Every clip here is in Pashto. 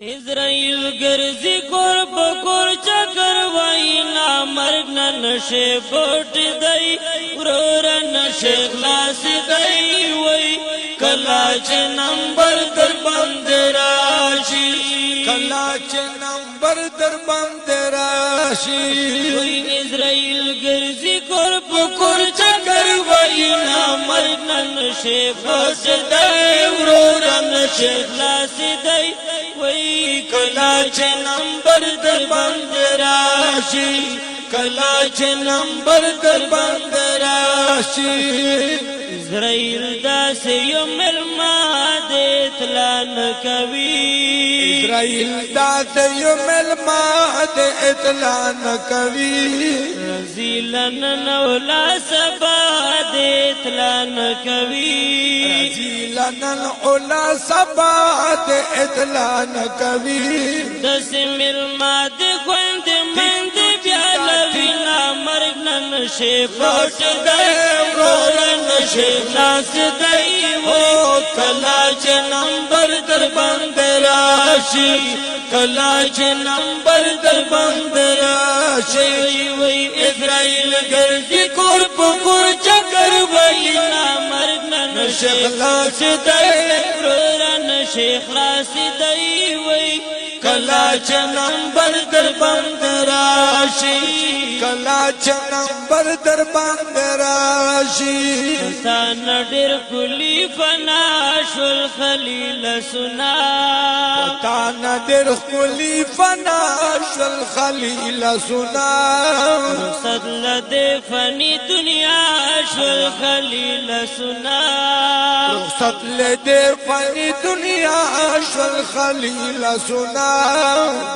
اسرائیل گرزی کور بکور چکر وای نا مرگ ننشے بوٹ دائی ورورا نشے خلاص دائی وای کلاچ نمبر در بند راشی کلاچ نمبر در بند راشی وای اسرائیل گرزی کور بکور چکر وای نا مرگ ننشے بوٹ دائی ورورا نشے خلاص دائی وی کلاچ نمبر در بند راشی کلاچ نمبر در بند راشی اسرائیل دا سے یو ملما دے اطلاع نکوی اسرائیل دا سے یو ملما دے اطلاع نکوی رزیلن نولا سبا دے اطلاع نکوی رزیلن اولا سبا دے اطلاع نکوی دس ملما دے خوند مند بیالوی نا مرگ ننشے پوٹ دے ورورن نشے ناس دائی وہ کلاچ نمبر در بند راشی کلاچ نمبر در بند راشی وی اسرائیل گرزی کور پکور چکر وی نا مرگ ننشے خلاص دائی ورورن نشے خلاص دائی وی کلاچ نمبر در بند راشی کلاچ نمبر در بند راشی تان ډېر کلی فنا شول خلیل سنا تان ډېر کلی فنا شول خلیل سنا رخصت لدې فنی دنیا شول خلیل سنا رخصت لدې فنی دنیا شول خلیل سنا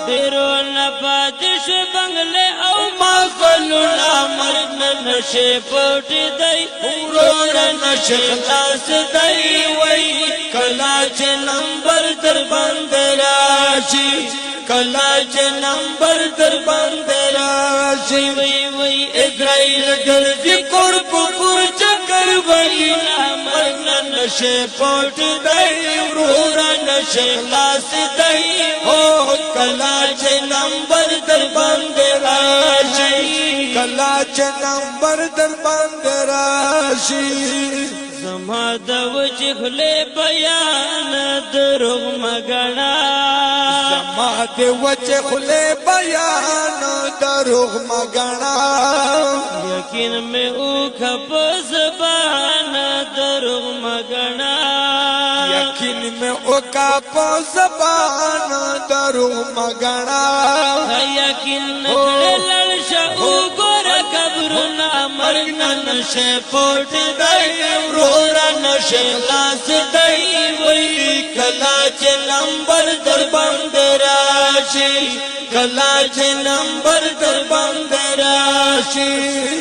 ډېرو نفات شو بنگله او مغلونا مرگ ننشے پوٹ دائی ورورا نشے خلاص دائی وی کلاچ نمبر در بند راشی کلاچ نمبر در بند راشی وی اسرائیل گرزی کور پکور چکر وی مرگ ننشے پوٹ دائی ورورا نشے خلاص دائی کلاچ نمبر در بند راشی کلاچ نمبر در بند راشی زما د وجهله بیان دروغ مګنا زما د وجهله بیان دروغ مګنا یقین میں او خپ زبان دروغ مګنا یقین میں او کا زبان دروغ مګنا یقین کړل شو ګور قبرنا مرګ ننشے پوٹ دائی ورورا نشے خلاص دائی وی کلاچ نمبر در بند راشی کلاچ نمبر در بند راشی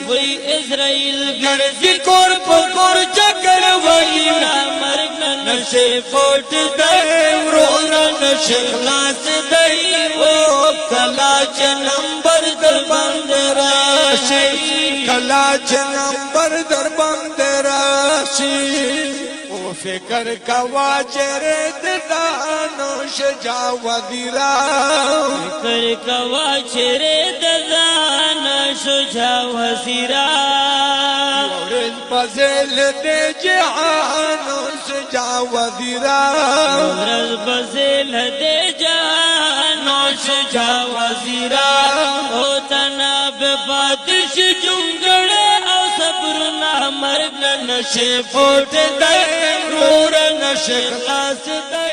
وی اسرائیل گرزی کور پکور چکر وی نا مرگ ننشے پوٹ دائی ورورا نشے خلاص دائی وہ کلاچ نمبر در بند راشی کلاچ نمبر در بند راشی او فکر کوا چرے دانو شجا وزیرا فکر کوا چرے دان شجا وزیرا ورز بزل دے جہانو شجا وزیرا ورز بزل دے جہانو شجا وزیرا او تناب بادش جنگڑے او صبرنا مرگ نشے پوٹ دے رورا نشے خلاص دے